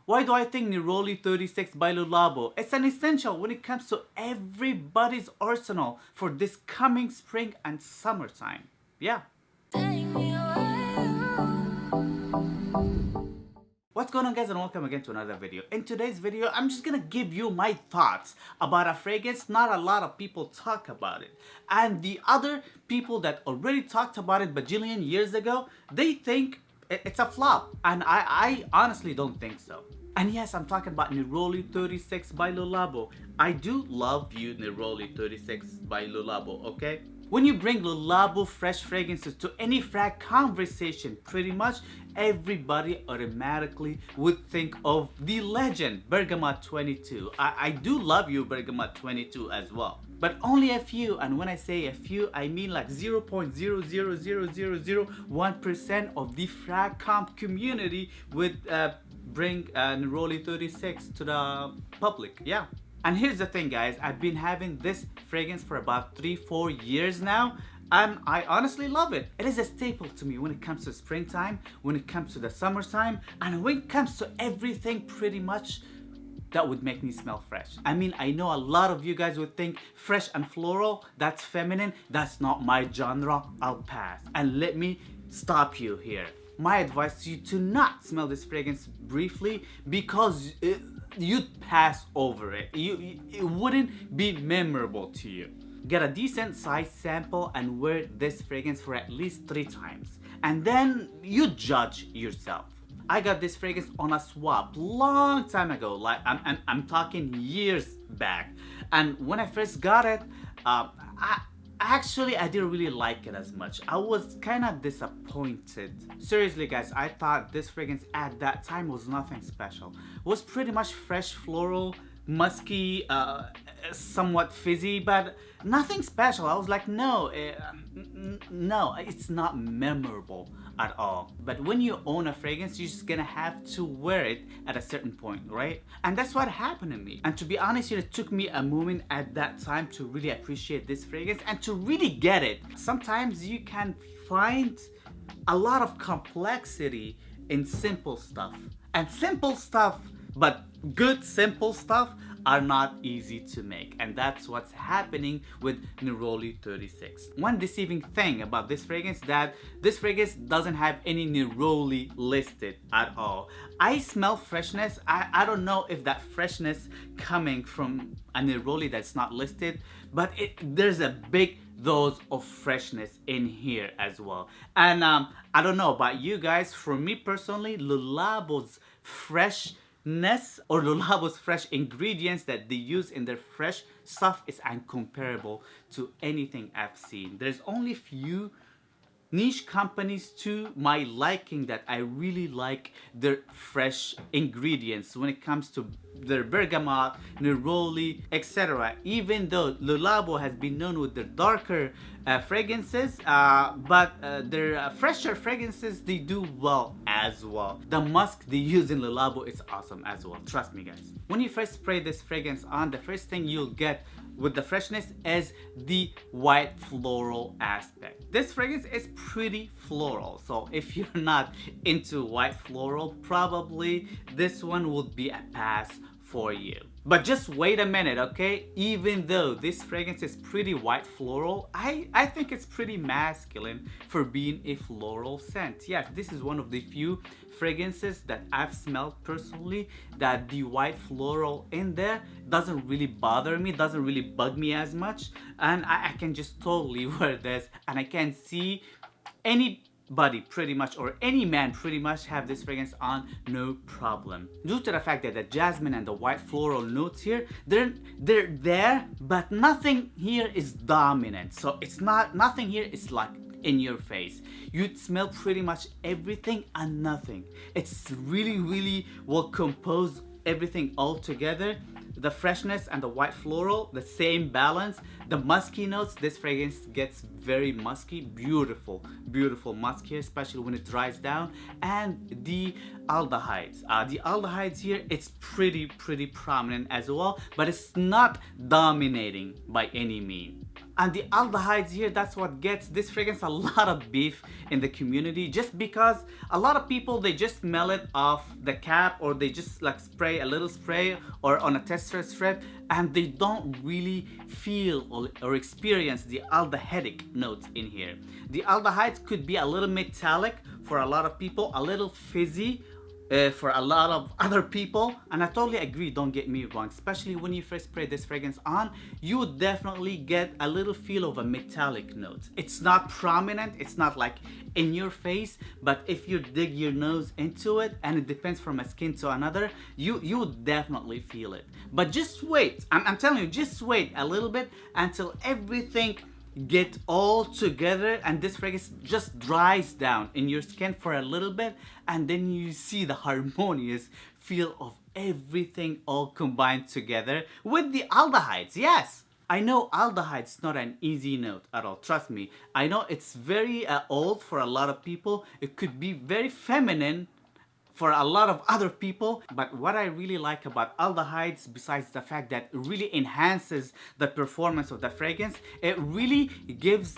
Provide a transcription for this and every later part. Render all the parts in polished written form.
Why do I think Neroli 36 by Labo? It's an essential when it comes to everybody's arsenal for this coming spring and summertime. Yeah. What's going on, guys, and welcome again to another video. In today's video, I'm just gonna give you my thoughts about a fragrance. Not a lot of people talk about it, and the other people that already talked about it bajillion years ago, they think it's a flop, and I honestly don't think so. And yes, I'm talking about Neroli 36 by Labo. I do love you, Neroli 36 by Labo, okay? When you bring Labo fresh fragrances to any frag conversation, pretty much everybody automatically would think of the legend Bergamot 22. I do love you, Bergamot 22 as well. But only a few, and when I say a few, I mean like 0.0000001% of the frag comp community would bring Neroli 36 to the public. Yeah. And here's the thing, guys, I've been having this fragrance for about 3-4 years now, and I honestly love it. It is a staple to me when it comes to springtime, when it comes to the summertime, and when it comes to everything pretty much that would make me smell fresh. I mean, I know a lot of you guys would think fresh and floral, that's feminine, that's not my genre, I'll pass. And let me stop you here. My advice to you to not smell this fragrance briefly, because you'd pass over it. It wouldn't be memorable to you. Get a decent size sample and wear this fragrance for at least 3 times, and then you judge yourself. I got this fragrance on a swap long time ago, like I'm talking years back, and when I first got it, I didn't really like it as much. I was kind of disappointed. Seriously, guys, I thought this fragrance at that time was nothing special. It was pretty much fresh floral, musky, somewhat fizzy, but nothing special. I was like, no, no, it's not memorable at all. But when you own a fragrance, you're just gonna have to wear it at a certain point, right? And that's what happened to me. And to be honest, it took me a moment at that time to really appreciate this fragrance and to really get it. Sometimes you can find a lot of complexity in simple stuff. And simple stuff, but good simple stuff, are not easy to make, and that's what's happening with Neroli 36. One deceiving thing about this fragrance that this fragrance doesn't have any Neroli listed at all. I smell freshness. I don't know if that freshness coming from a Neroli that's not listed, but there's a big dose of freshness in here as well. And I don't know about you guys, for me personally, Labo's freshness or Labo's fresh ingredients that they use in their fresh stuff is incomparable to anything I've seen. There's only few niche companies to my liking that I really like their fresh ingredients when it comes to their bergamot, neroli, etc. Even though Labo has been known with their darker fragrances, but their fresher fragrances, they do well as well. The musk they use in Labo is awesome as well, trust me, guys. When you first spray this fragrance on, the first thing you'll get with the freshness is the white floral aspect. This fragrance is pretty floral, so if you're not into white floral, probably this one would be a pass for you. But just wait a minute, okay? Even though this fragrance is pretty white floral, I think it's pretty masculine for being a floral scent. Yes, this is one of the few fragrances that I've smelled personally that the white floral in there doesn't really bother me, doesn't really bug me as much, and I can just totally wear this, and I can see anybody pretty much, or any man pretty much, have this fragrance on no problem. Due to the fact that the jasmine and the white floral notes here, they're there, but nothing here is dominant. So it's nothing here is like in your face. You'd smell pretty much everything and nothing. It's really well composed, everything all together. The freshness and the white floral, the same balance. The musky notes, this fragrance gets very musky, beautiful musk here, especially when it dries down. And the aldehydes here, it's pretty prominent as well, but it's not dominating by any means. And the aldehydes here, that's what gets this fragrance a lot of beef in the community, just because a lot of people, they just smell it off the cap, or they just like spray a little spray or on a tester strip, and they don't really feel or experience the aldehydic notes in here. The aldehydes could be a little metallic for a lot of people, a little fizzy for a lot of other people, and I totally agree, don't get me wrong. Especially when you first spray this fragrance on, you would definitely get a little feel of a metallic note. It's not prominent, it's not like in your face, but if you dig your nose into it, and it depends from a skin to another, you would definitely feel it. But just wait, I'm telling you, just wait a little bit until everything get all together and this fragrance just dries down in your skin for a little bit, and then you see the harmonious feel of everything all combined together with the aldehydes. Yes, I know aldehyde's not an easy note at all, trust me. I know it's very old for a lot of people. It could be very feminine for a lot of other people, but what I really like about aldehydes, besides the fact that it really enhances the performance of the fragrance, it really gives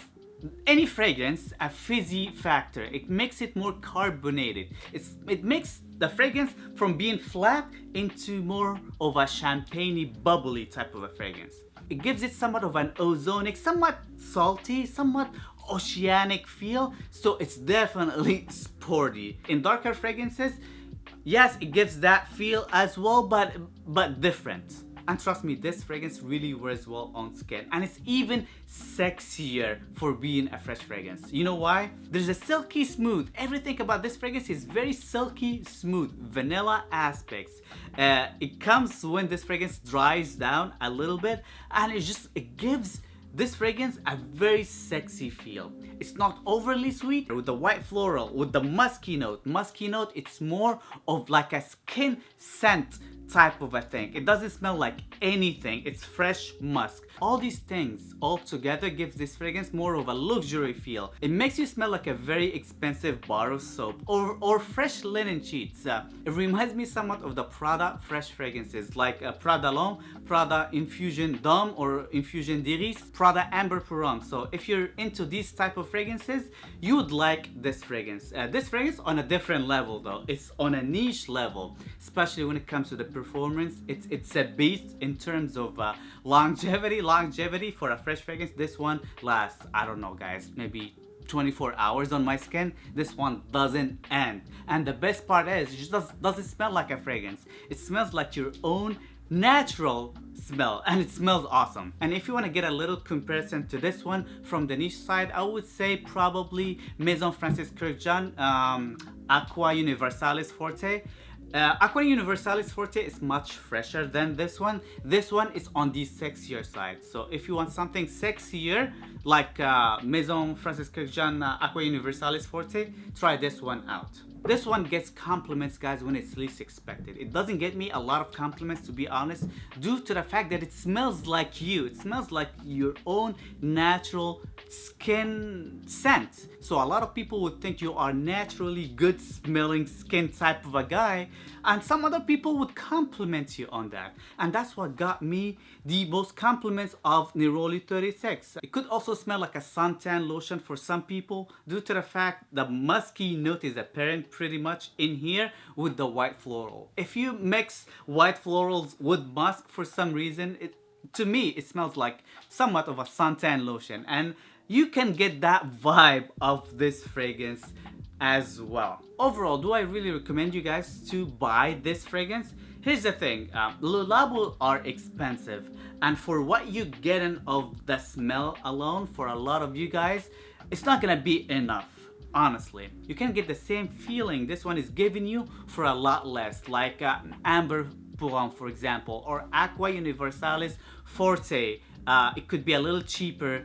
any fragrance a fizzy factor. It makes it more carbonated. It makes the fragrance from being flat into more of a champagne-y, bubbly type of a fragrance. It gives it somewhat of an ozonic, somewhat salty, somewhat oceanic feel, so it's definitely sporty. In darker fragrances, yes, it gives that feel as well, but different. And trust me, this fragrance really wears well on skin, and it's even sexier for being a fresh fragrance. You know why? There's a silky smooth. Everything about this fragrance is very silky smooth, vanilla aspects. It comes when this fragrance dries down a little bit, and it gives this fragrance a very sexy feel. It's not overly sweet. With the white floral, with the musky note. Musky note, it's more of like a skin scent type of a thing. It doesn't smell like anything. It's fresh musk. All these things all together gives this fragrance more of a luxury feel. It makes you smell like a very expensive bar of soap or fresh linen sheets. It reminds me somewhat of the Prada fresh fragrances like Prada L'Homme, Prada Infusion D'Homme or Infusion d'Iris, Prada Amber Pour. So if you're into these type of fragrances, you would like this fragrance. This fragrance on a different level though. It's on a niche level, especially when it comes to the performance. It's a beast in terms of longevity for a fresh fragrance. This one lasts, I don't know guys, maybe 24 hours on my skin. This one doesn't end, and the best part is it just doesn't smell like a fragrance. It smells like your own natural smell, and it smells awesome. And if you want to get a little comparison to this one from the niche side, I would say probably Maison Francis Kurkdjian Aqua Universalis Forte. Aqua Universalis Forte is much fresher than this one. This one is on the sexier side. So if you want something sexier like Maison Francis Kurkdjian Aqua Universalis Forte, try this one out. This one gets compliments, guys, when it's least expected. It doesn't get me a lot of compliments, to be honest, due to the fact that it smells like you. It smells like your own natural skin scent. So a lot of people would think you are naturally good smelling skin type of a guy, and some other people would compliment you on that. And that's what got me the most compliments of Neroli 36. It could also smell like a suntan lotion for some people due to the fact the musky note is apparent pretty much in here with the white floral. If you mix white florals with musk for some reason, to me it smells like somewhat of a suntan lotion, and you can get that vibe of this fragrance as well. Overall, do I really recommend you guys to buy this fragrance? Here's the thing, Labo are expensive, and for what you getting of the smell alone, for a lot of you guys, it's not gonna be enough. Honestly, you can get the same feeling this one is giving you for a lot less, like Amber Pour, for example, or Aqua Universalis Forte. It could be a little cheaper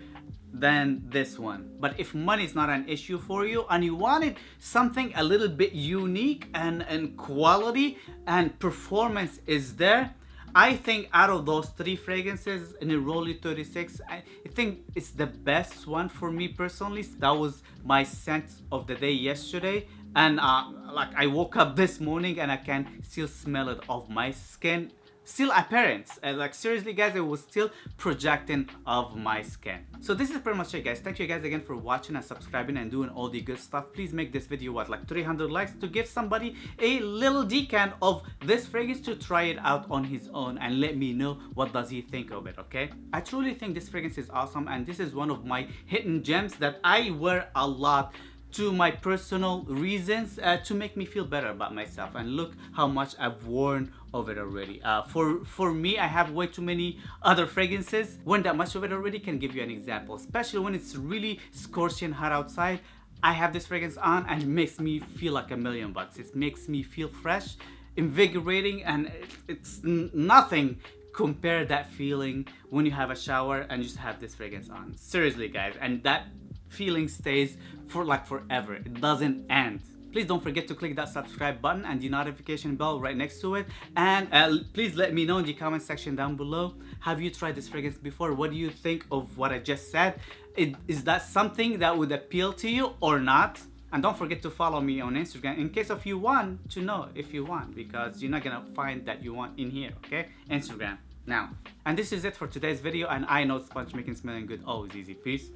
than this one. But if money is not an issue for you and you wanted something a little bit unique and quality and performance is there, I think out of those three fragrances, Neroli 36, I think it's the best one for me personally. That was my scent of the day yesterday, and like I woke up this morning and I can still smell it off my skin still apparent. Like seriously guys, it was still projecting of my skin. So this is pretty much it guys. Thank you guys again for watching and subscribing and doing all the good stuff. Please make this video what, like 300 likes to give somebody a little decan of this fragrance to try it out on his own and let me know what does he think of it, okay? I truly think this fragrance is awesome, and this is one of my hidden gems that I wear a lot to my personal reasons to make me feel better about myself. And look how much I've worn of it already. For me, I have way too many other fragrances. Worn that much of it already. Can give you an example, especially when it's really scorching hot outside. I have this fragrance on and it makes me feel like $1,000,000. It makes me feel fresh, invigorating, and it's nothing compare that feeling when you have a shower and just have this fragrance on. Seriously guys, and that feeling stays for like forever. It doesn't end. Please don't forget to click that subscribe button and the notification bell right next to it, and please let me know in the comment section down below, have you tried this fragrance before? What do you think of what I just said? Is that something that would appeal to you or not? And don't forget to follow me on Instagram in case of you want to know if you want, because you're not gonna find that you want in here, okay? Instagram now. And this is it for today's video, and I know sponge making smelling good always easy. Peace.